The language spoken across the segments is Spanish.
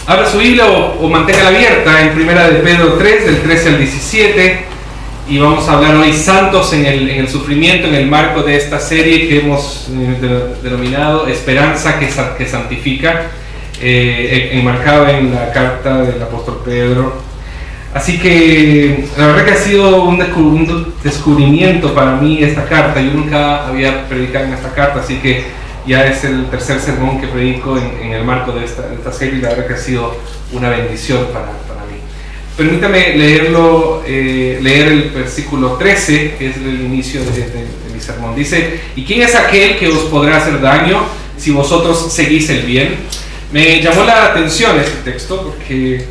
Abra su Biblia o manténgala abierta en Primera de Pedro 3, del 13 al 17, y vamos a hablar hoy santos en el sufrimiento, en el marco de esta serie que hemos denominado Esperanza que santifica, enmarcado en la carta del apóstol Pedro. Así que la verdad que ha sido un descubrimiento para mí esta carta. Yo nunca había predicado en esta carta, así que ya es el tercer sermón que predico en el marco de esta serie, y la verdad que ha sido una bendición para mí. Permítame leer el versículo 13, que es el inicio de mi sermón. Dice: ¿y quién es aquel que os podrá hacer daño si vosotros seguís el bien? Me llamó la atención este texto porque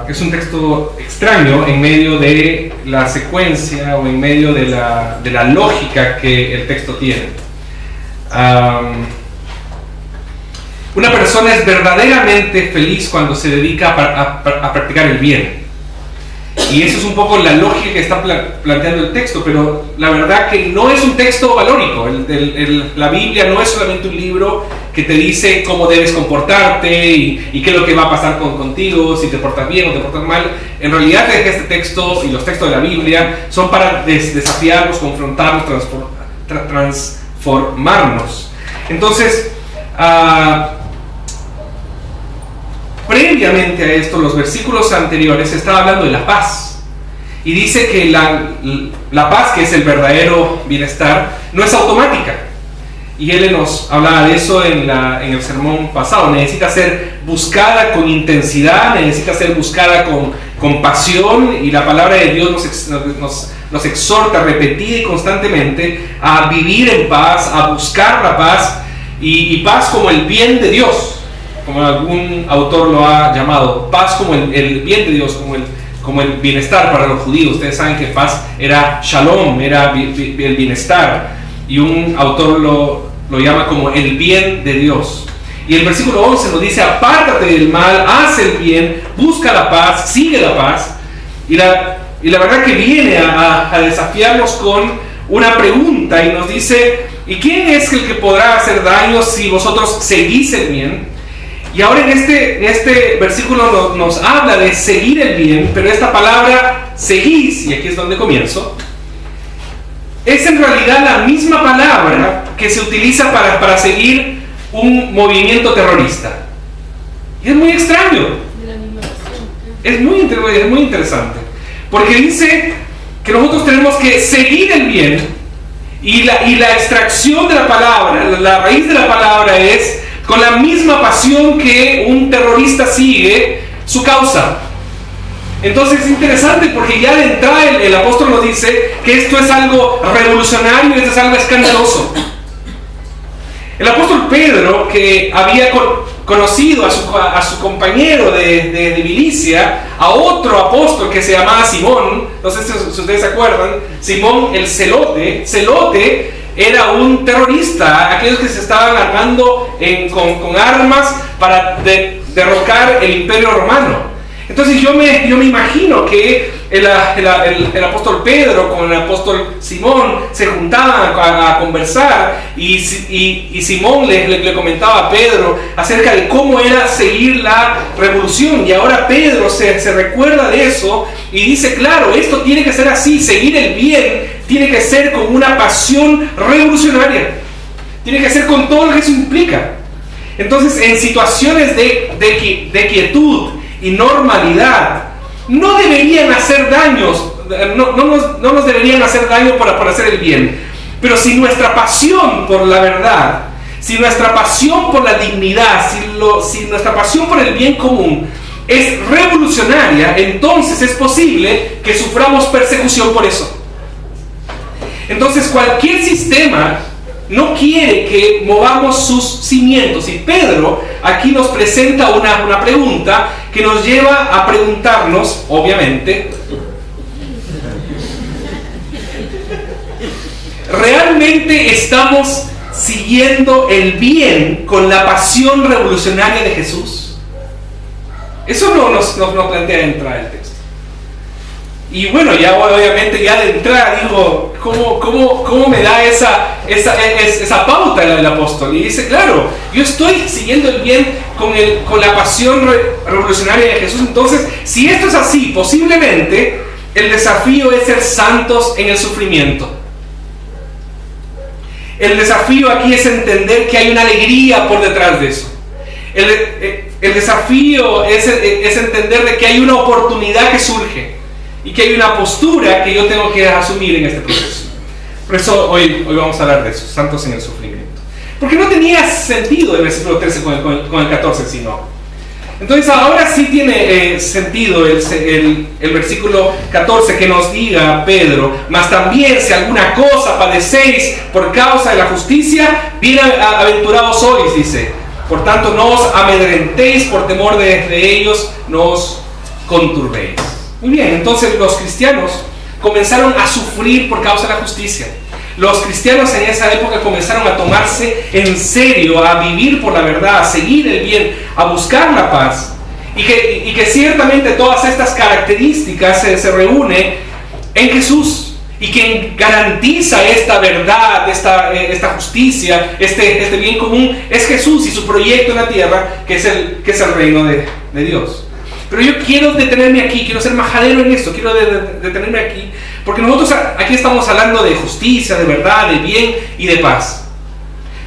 es un texto extraño en medio de la secuencia o en medio de la lógica que el texto tiene. Una persona es verdaderamente feliz cuando se dedica a practicar el bien, y eso es un poco la lógica que está planteando el texto, pero la verdad que no es un texto valórico. La Biblia no es solamente un libro que te dice cómo debes comportarte y qué es lo que va a pasar contigo, si te portas bien o te portas mal. En realidad este texto y los textos de la Biblia son para desafiarnos, confrontarnos, transformarnos. Entonces, previamente a esto, los versículos anteriores estaba hablando de la paz, y dice que la paz, que es el verdadero bienestar, no es automática, y él nos hablaba de eso en el sermón pasado. Necesita ser buscada con intensidad, necesita ser buscada con pasión, y la palabra de Dios nos exhorta repetida y constantemente a vivir en paz, a buscar la paz, y paz como el bien de Dios, como algún autor lo ha llamado, paz como el bien de Dios, como el bienestar para los judíos. Ustedes saben que paz era shalom, era el bienestar, y un autor lo llama como el bien de Dios. Y el versículo 11 nos dice: apártate del mal, haz el bien, busca la paz, sigue la paz. Y la verdad que viene a desafiarnos con una pregunta, y nos dice: ¿y quién es el que podrá hacer daño si vosotros seguís el bien? Y ahora en este versículo nos habla de seguir el bien, pero esta palabra seguís, y aquí es donde comienzo, es en realidad la misma palabra que se utiliza para seguir un movimiento terrorista. Y es muy extraño. Es muy interesante, porque dice que nosotros tenemos que seguir el bien, y la extracción de la palabra, la raíz de la palabra es con la misma pasión que un terrorista sigue su causa. Entonces es interesante, porque ya de entrada el apóstol nos dice que esto es algo revolucionario, esto es algo escandaloso. El apóstol Pedro, que había conocido a su compañero de milicia, a otro apóstol que se llamaba Simón, no sé si ustedes se acuerdan, Simón el Celote era un terrorista, aquellos que se estaban armando con armas para derrocar el imperio romano. Entonces yo me imagino que el apóstol Pedro con el apóstol Simón se juntaban a conversar, y Simón le comentaba a Pedro acerca de cómo era seguir la revolución, y ahora Pedro se recuerda de eso y dice: claro, esto tiene que ser así, seguir el bien tiene que ser con una pasión revolucionaria, tiene que ser con todo lo que eso implica. Entonces, en situaciones de quietud y normalidad, no deberían hacer daños, no nos deberían hacer daño por hacer el bien. Pero si nuestra pasión por la verdad, si nuestra pasión por la dignidad, si nuestra pasión por el bien común es revolucionaria, entonces es posible que suframos persecución por eso. Entonces cualquier sistema no quiere que movamos sus cimientos, y Pedro aquí nos presenta una pregunta que nos lleva a preguntarnos, obviamente, ¿realmente estamos siguiendo el bien con la pasión revolucionaria de Jesús? Eso no nos plantea de entrada el texto. Y bueno, ya obviamente ya de entrada digo, ¿cómo me da esa esa pauta del apóstol y dice, claro, yo estoy siguiendo el bien con la pasión revolucionaria de Jesús. Entonces, si esto es así, posiblemente el desafío es ser santos en el sufrimiento. El desafío aquí es entender que hay una alegría por detrás de eso. El desafío es entender de que hay una oportunidad que surge y que hay una postura que yo tengo que asumir en este proceso. Por eso hoy vamos a hablar de eso, santos en el sufrimiento. Porque no tenía sentido el versículo 13 con el 14, sino. Entonces ahora sí tiene sentido el versículo 14 que nos diga Pedro, mas también si alguna cosa padecéis por causa de la justicia, bienaventurados sois, dice. Por tanto no os amedrentéis por temor de ellos, no os conturbéis. Muy bien, entonces los cristianos comenzaron a sufrir por causa de la justicia. Los cristianos en esa época comenzaron a tomarse en serio, a vivir por la verdad, a seguir el bien, a buscar la paz. Y que ciertamente todas estas características se reúnen en Jesús. Y quien garantiza esta verdad, esta justicia, este bien común, es Jesús y su proyecto en la tierra, que es el reino de Dios. Pero yo quiero detenerme aquí, quiero ser majadero en esto, quiero detenerme aquí, porque nosotros aquí estamos hablando de justicia, de verdad, de bien y de paz.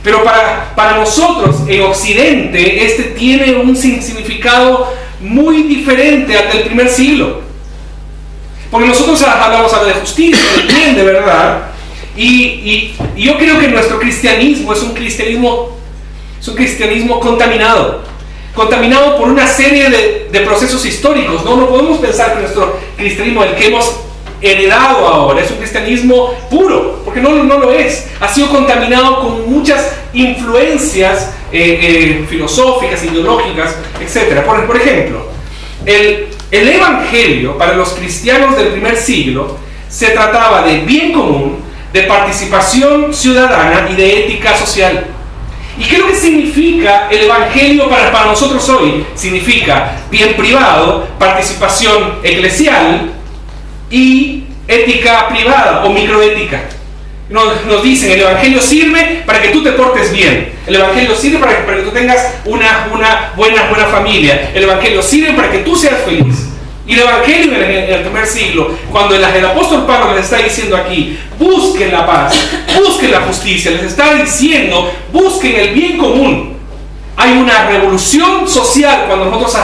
Pero para nosotros en Occidente, este tiene un significado muy diferente al del primer siglo. Porque nosotros hablamos ahora de justicia, de bien, de verdad, y yo creo que nuestro cristianismo es un cristianismo contaminado por una serie de procesos históricos. No podemos pensar que nuestro cristianismo, el que hemos heredado ahora, es un cristianismo puro, porque no lo es. Ha sido contaminado con muchas influencias filosóficas, ideológicas, etc. Por ejemplo, el evangelio para los cristianos del primer siglo se trataba de bien común, de participación ciudadana y de ética social. ¿Y qué es lo que significa el evangelio para nosotros hoy? Significa bien privado, participación eclesial y ética privada o microética. Nos dicen, el evangelio sirve para que tú te portes bien. El evangelio sirve para que tú tengas una buena familia. El evangelio sirve para que tú seas feliz. Y el evangelio en el primer siglo, cuando el apóstol Pablo les está diciendo aquí, busquen la paz, busquen la justicia, les está diciendo, busquen el bien común. Hay una revolución social cuando nosotros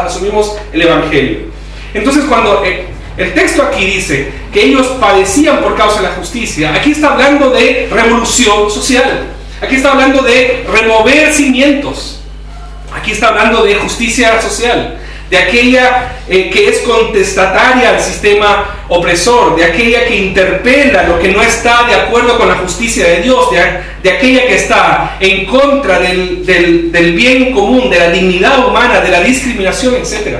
asumimos el evangelio. Entonces cuando el texto aquí dice que ellos padecían por causa de la justicia, aquí está hablando de revolución social. Aquí está hablando de remover cimientos. Aquí está hablando de justicia social, de aquella que es contestataria al sistema opresor, de aquella que interpela lo que no está de acuerdo con la justicia de Dios, de aquella que está en contra del bien común, de la dignidad humana, de la discriminación, etc.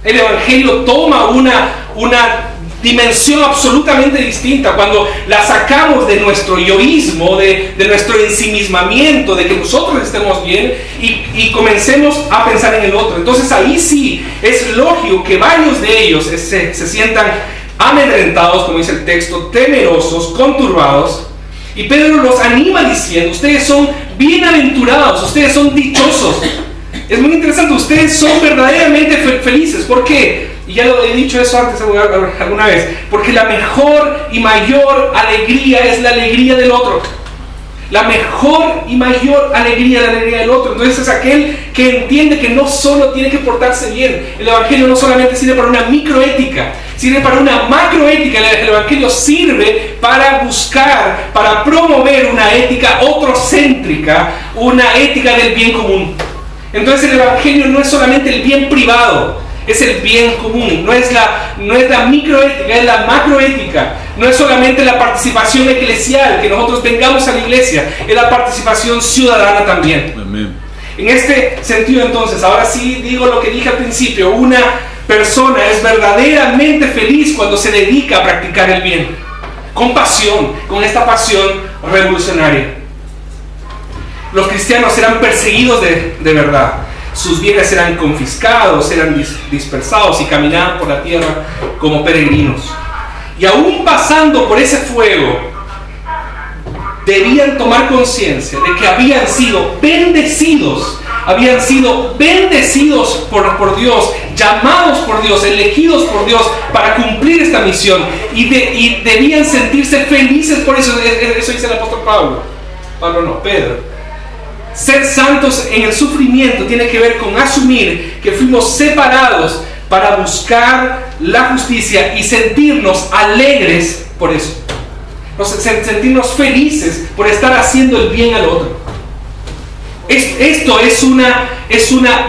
El evangelio toma una dimensión absolutamente distinta cuando la sacamos de nuestro yoísmo, de nuestro ensimismamiento, de que nosotros estemos bien y comencemos a pensar en el otro. Entonces ahí sí es lógico que varios de ellos se sientan amedrentados, como dice el texto, temerosos, conturbados, y Pedro los anima diciendo, ustedes son bienaventurados, ustedes son dichosos. Es muy interesante, ustedes son verdaderamente felices. ¿Por qué? Y ya lo he dicho eso antes alguna vez. Porque la mejor y mayor alegría es la alegría del otro. La mejor y mayor alegría es la alegría del otro. Entonces es aquel que entiende que no solo tiene que portarse bien. El evangelio no solamente sirve para una microética, sirve para una macroética. El evangelio sirve para buscar, para promover una ética otrocéntrica, una ética del bien común. Entonces el evangelio no es solamente el bien privado, es el bien común, no es la microética, es la macroética. No es solamente la participación eclesial, que nosotros vengamos a la iglesia, es la participación ciudadana también. Amén. En este sentido entonces, ahora sí digo lo que dije al principio, una persona es verdaderamente feliz cuando se dedica a practicar el bien, con pasión, con esta pasión revolucionaria. Los cristianos eran perseguidos de verdad. Sus bienes eran confiscados, eran dispersados y caminaban por la tierra como peregrinos. Y aún pasando por ese fuego, debían tomar conciencia de que habían sido bendecidos por Dios, llamados por Dios, elegidos por Dios para cumplir esta misión, y debían sentirse felices por eso. Eso dice el apóstol Pedro. Ser santos en el sufrimiento tiene que ver con asumir que fuimos separados para buscar la justicia y sentirnos alegres por eso. Sentirnos felices por estar haciendo el bien al otro. Esto es una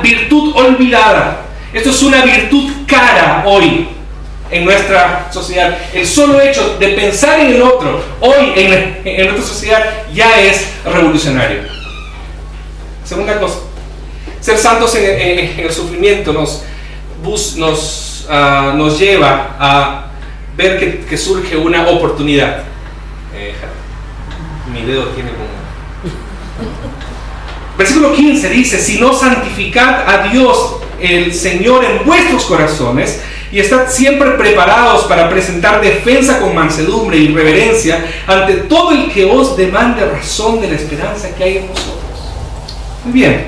virtud olvidada. Esto es una virtud cara hoy en nuestra sociedad. El solo hecho de pensar en el otro hoy en nuestra sociedad ya es revolucionario. Segunda cosa, ser santos en el sufrimiento nos lleva a ver que surge una oportunidad. Mi dedo tiene como... Versículo 15 dice: sino santificad a Dios el Señor en vuestros corazones, y estad siempre preparados para presentar defensa con mansedumbre y reverencia ante todo el que os demande razón de la esperanza que hay en vosotros. Muy bien,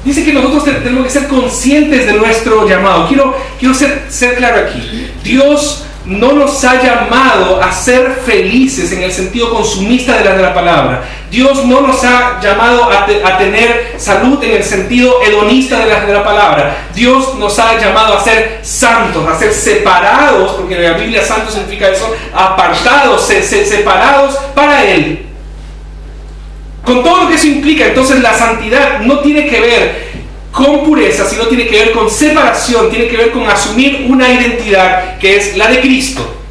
dice que nosotros tenemos que ser conscientes de nuestro llamado. Quiero ser claro aquí. Dios no nos ha llamado a ser felices en el sentido consumista de la palabra. Dios no nos ha llamado a tener salud en el sentido hedonista de la palabra. Dios nos ha llamado a ser santos, a ser separados, porque en la Biblia santo significa eso, apartados, separados para Él. Con todo lo que eso implica, entonces la santidad no tiene que ver con pureza, sino tiene que ver con separación, tiene que ver con asumir una identidad que es la de Cristo.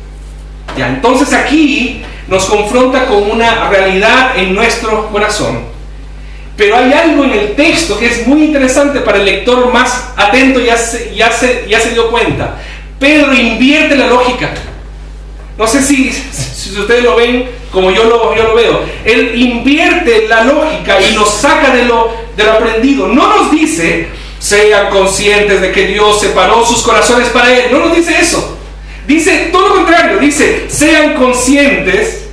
Ya, entonces aquí nos confronta con una realidad en nuestro corazón. Pero hay algo en el texto que es muy interesante para el lector más atento, ya se dio cuenta. Pedro invierte la lógica. No sé si ustedes lo ven como yo lo veo. Él invierte la lógica y nos saca de lo aprendido. No nos dice: sean conscientes de que Dios separó sus corazones para Él. No nos dice eso. Dice todo lo contrario. Dice: sean conscientes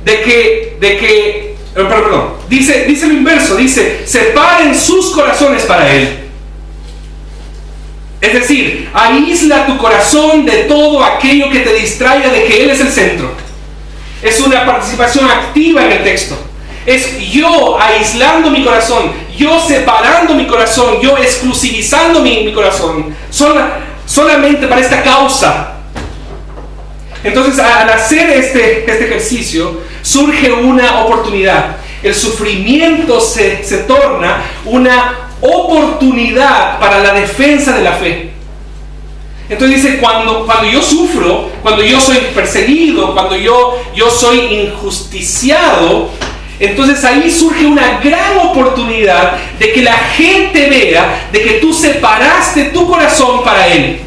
de que perdón. Dice lo inverso. Dice: separen sus corazones para Él. Es decir, aísla tu corazón de todo aquello que te distraiga de que Él es el centro. Es una participación activa en el texto. Es yo aislando mi corazón, yo separando mi corazón, yo exclusivizando mi corazón, solamente para esta causa. Entonces, al hacer este ejercicio, surge una oportunidad. El sufrimiento se torna una oportunidad para la defensa de la fe. Entonces dice, cuando yo sufro, cuando yo soy perseguido, cuando yo soy injusticiado, entonces ahí surge una gran oportunidad de que la gente vea de que tú separaste tu corazón para Él,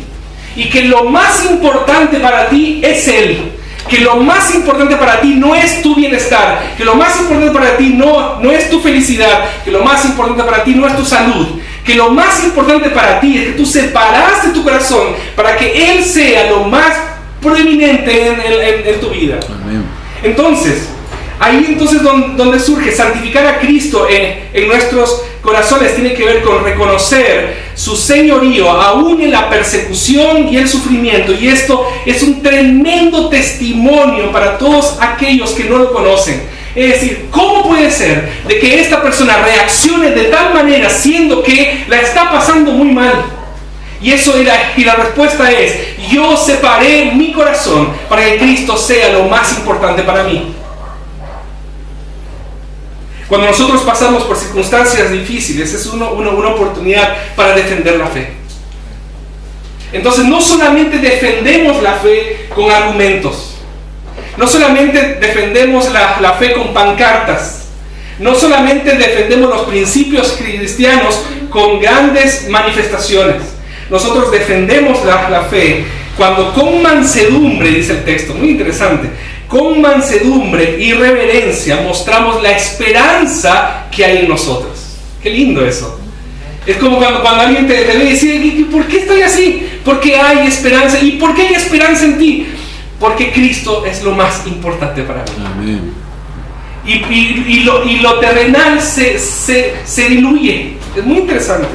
y que lo más importante para ti es Él, que lo más importante para ti no es tu bienestar, que lo más importante para ti no es tu felicidad, que lo más importante para ti no es tu salud, que lo más importante para ti es que tú separaste tu corazón para que Él sea lo más proeminente en tu vida. Amén. Entonces, ahí donde surge santificar a Cristo en nuestros corazones tiene que ver con reconocer su señorío aún en la persecución y el sufrimiento, y esto es un tremendo testimonio para todos aquellos que no lo conocen. Es decir, ¿cómo puede ser de que esta persona reaccione de tal manera siendo que la está pasando muy mal? Y la respuesta es: yo separé mi corazón para que Cristo sea lo más importante para mí. Cuando nosotros pasamos por circunstancias difíciles, es una oportunidad para defender la fe. Entonces, no solamente defendemos la fe con argumentos, no solamente defendemos la fe con pancartas, no solamente defendemos los principios cristianos con grandes manifestaciones. Nosotros defendemos la fe cuando con mansedumbre, dice el texto, muy interesante, con mansedumbre y reverencia mostramos la esperanza que hay en nosotros. Qué lindo eso. Es como cuando alguien te ve y dice: ¿por qué estoy así? Porque hay esperanza. ¿Y por qué hay esperanza en ti? Porque Cristo es lo más importante para mí. Amén. y lo terrenal se diluye. Es muy interesante.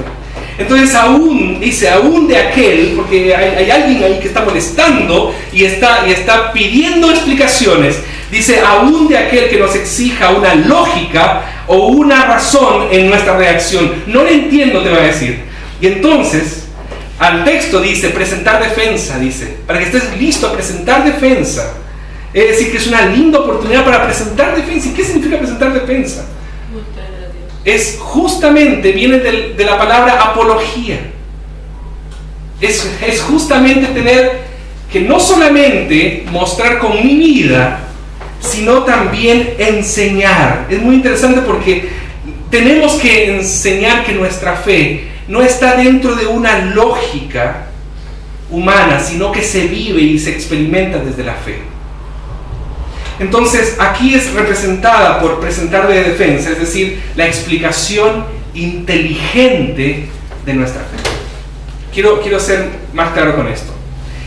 Entonces aún de aquel, porque hay alguien ahí que está molestando y está pidiendo explicaciones, dice, aún de aquel que nos exija una lógica o una razón en nuestra reacción. No lo entiendo, te va a decir. Y entonces, al texto dice, presentar defensa, dice, para que estés listo a presentar defensa. Es decir, que es una linda oportunidad para presentar defensa. ¿Y qué significa presentar defensa? Es justamente, viene de la palabra apología. Es justamente tener que no solamente mostrar con mi vida, sino también enseñar. Es muy interesante porque tenemos que enseñar que nuestra fe no está dentro de una lógica humana, sino que se vive y se experimenta desde la fe. Entonces, aquí es representada por presentar de defensa, es decir, la explicación inteligente de nuestra fe. Quiero ser más claro con esto.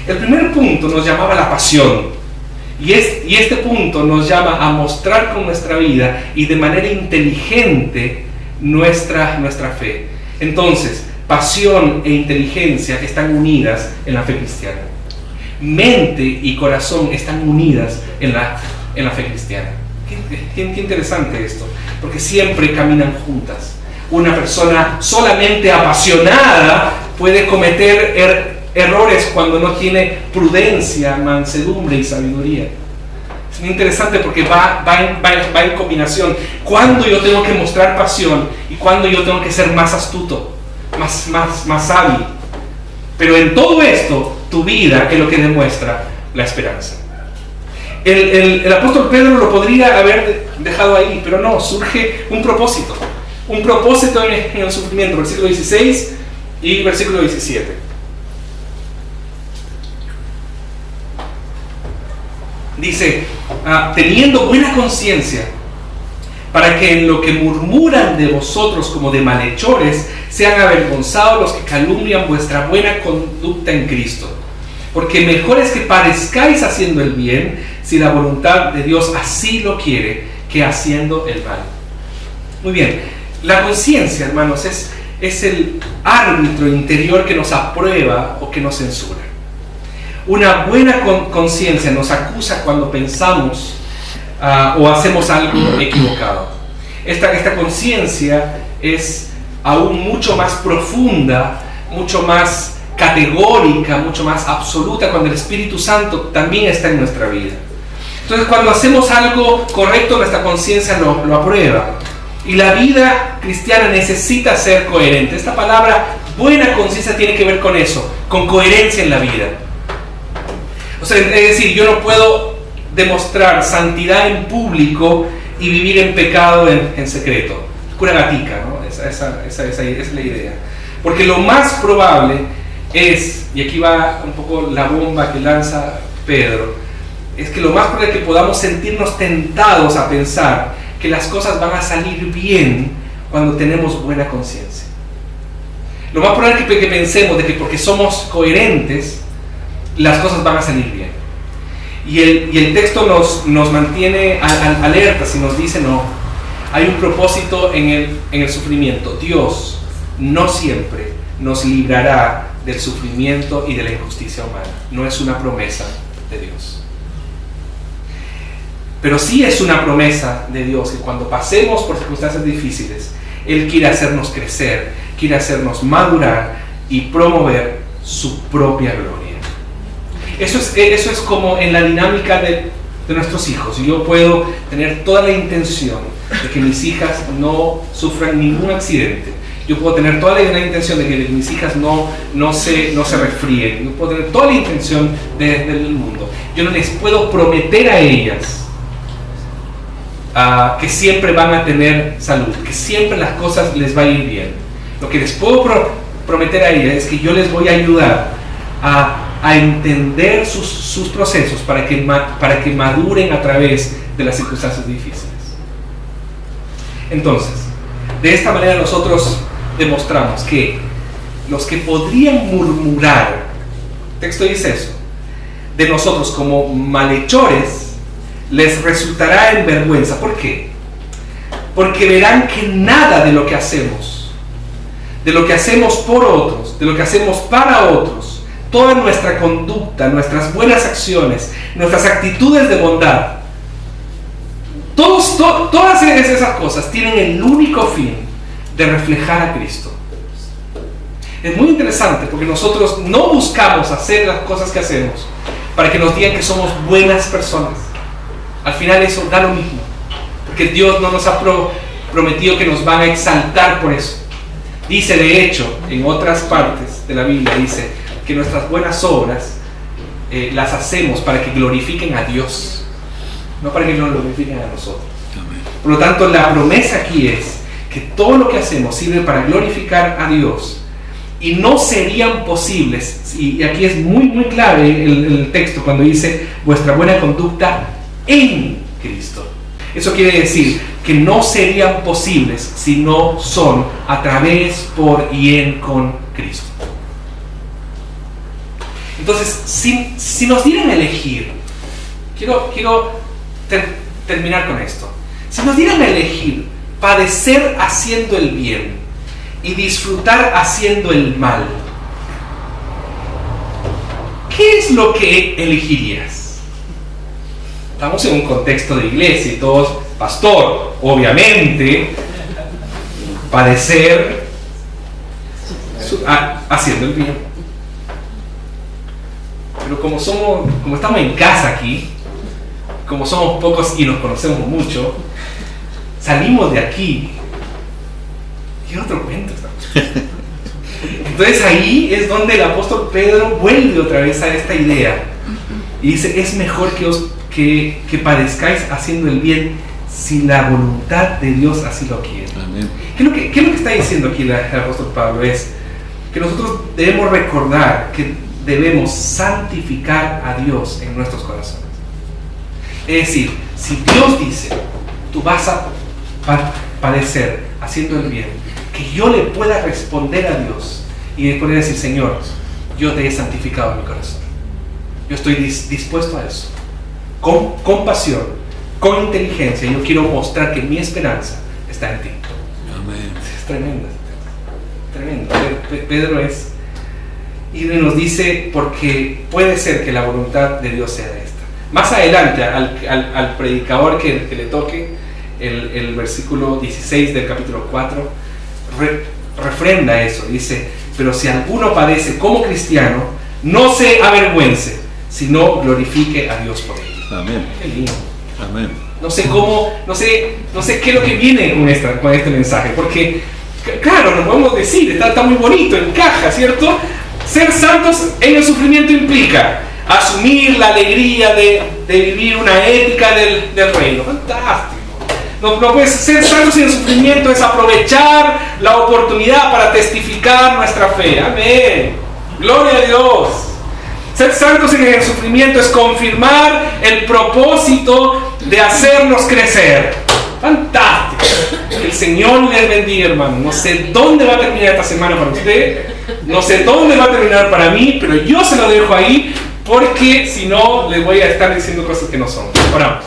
El primer punto nos llamaba la pasión, y este punto nos llama a mostrar con nuestra vida y de manera inteligente nuestra fe. Entonces, pasión e inteligencia están unidas en la fe cristiana. Mente y corazón están unidas en la fe cristiana. Qué interesante esto, porque siempre caminan juntas. Una persona solamente apasionada puede cometer errores cuando no tiene prudencia, mansedumbre y sabiduría. Es muy interesante porque va en combinación. Cuando yo tengo que mostrar pasión y cuando yo tengo que ser más astuto, más hábil. Pero en todo esto, tu vida es lo que demuestra la esperanza. El apóstol Pedro lo podría haber dejado ahí, pero no, surge un propósito en el sufrimiento, versículo 16 y versículo 17. Dice, teniendo buena conciencia, para que en lo que murmuran de vosotros como de malhechores, sean avergonzados los que calumnian vuestra buena conducta en Cristo. Porque mejor es que padezcáis haciendo el bien, si la voluntad de Dios así lo quiere, que haciendo el mal. Muy bien, la conciencia, hermanos, es el árbitro interior que nos aprueba o que nos censura. Una buena conciencia nos acusa cuando pensamos o hacemos algo equivocado. Esta conciencia es aún mucho más profunda, mucho más categórica, mucho más absoluta cuando el Espíritu Santo también está en nuestra vida. Entonces, cuando hacemos algo correcto, nuestra conciencia lo aprueba. Y la vida cristiana necesita ser coherente. Esta palabra buena conciencia tiene que ver con eso, con coherencia en la vida. O sea, es decir, yo no puedo demostrar santidad en público y vivir en pecado en secreto. Cura gatica, ¿no? Esa es la idea. Porque lo más probable es, y aquí va un poco la bomba que lanza Pedro, es que lo más probable es que podamos sentirnos tentados a pensar que las cosas van a salir bien cuando tenemos buena conciencia. Lo más probable es que pensemos de que porque somos coherentes, las cosas van a salir bien. Y el texto nos mantiene alertas y nos dice, no, hay un propósito en el sufrimiento. Dios no siempre nos librará del sufrimiento y de la injusticia humana. No es una promesa de Dios. Pero sí es una promesa de Dios que cuando pasemos por circunstancias difíciles, Él quiere hacernos crecer, quiere hacernos madurar y promover su propia gloria. Eso es como en la dinámica de nuestros hijos. Yo puedo tener toda la intención de que mis hijas no sufran ningún accidente. Yo puedo tener toda la intención de que mis hijas no se resfríen. Yo puedo tener toda la intención del mundo. Yo no les puedo prometer a ellas que siempre van a tener salud, que siempre las cosas les va a ir bien. Lo que les puedo prometer a ellas es que yo les voy a ayudar a entender sus procesos para que maduren a través de las circunstancias difíciles. Entonces, de esta manera nosotros demostramos que los que podrían murmurar, el texto dice eso, de nosotros como malhechores, les resultará en vergüenza. ¿Por qué? Porque verán que nada de lo que hacemos por otros, de lo que hacemos para otros, toda nuestra conducta, nuestras buenas acciones, nuestras actitudes de bondad, todas esas cosas tienen el único fin de reflejar a Cristo. Es muy interesante porque nosotros no buscamos hacer las cosas que hacemos para que nos digan que somos buenas personas. Al final eso da lo mismo, porque Dios no nos ha prometido que nos van a exaltar por eso. Dice, de hecho, en otras partes de la Biblia, dice que nuestras buenas obras las hacemos para que glorifiquen a Dios, no para que nos glorifiquen a nosotros. Amén. Por lo tanto, la promesa aquí es que todo lo que hacemos sirve para glorificar a Dios, y no serían posibles, y aquí es muy muy clave el texto cuando dice vuestra buena conducta en Cristo. Eso quiere decir que no serían posibles si no son a través, por y en con Cristo. Entonces, si nos dieran a elegir, quiero terminar con esto. Si nos dieran a elegir padecer haciendo el bien y disfrutar haciendo el mal, ¿qué es lo que elegirías? Estamos en un contexto de iglesia y todos, pastor, obviamente, padecer haciendo el bien. Pero como estamos en casa aquí, como somos pocos y nos conocemos mucho, salimos de aquí y otro cuento. Entonces ahí es donde el apóstol Pedro vuelve otra vez a esta idea y dice, es mejor que padezcáis haciendo el bien si la voluntad de Dios así lo quiere. Amén. ¿Qué es lo que está diciendo aquí el apóstol Pablo? Es que nosotros debemos recordar que debemos santificar a Dios en nuestros corazones. Es decir, si Dios dice, tú vas a padecer haciendo el bien, que yo le pueda responder a Dios y le pueda decir, Señor, yo te he santificado en mi corazón. Yo estoy dispuesto a eso. Con pasión, con inteligencia, yo quiero mostrar que mi esperanza está en ti. Amén. Es tremendo. Tremendo. Pedro y nos dice, porque puede ser que la voluntad de Dios sea esta. Más adelante, al predicador que le toque, el versículo 16 del capítulo 4, refrenda eso. Dice, pero si alguno padece como cristiano, no se avergüence, sino glorifique a Dios por él. Amén. Qué lindo. Amén. No sé qué es lo que viene con este mensaje, porque claro, nos podemos decir, está muy bonito, encaja, ¿cierto? Ser santos en el sufrimiento implica asumir la alegría de vivir una ética del reino. Fantástico. No puede ser santos en el sufrimiento, es aprovechar la oportunidad para testificar nuestra fe. Amén. Gloria a Dios. Ser santos en el sufrimiento es confirmar el propósito de hacernos crecer. Fantástico. El Señor les bendiga, hermano. No sé dónde va a terminar esta semana para usted, no sé dónde va a terminar para mí, pero yo se lo dejo ahí, porque si no les voy a estar diciendo cosas que no son. Oramos.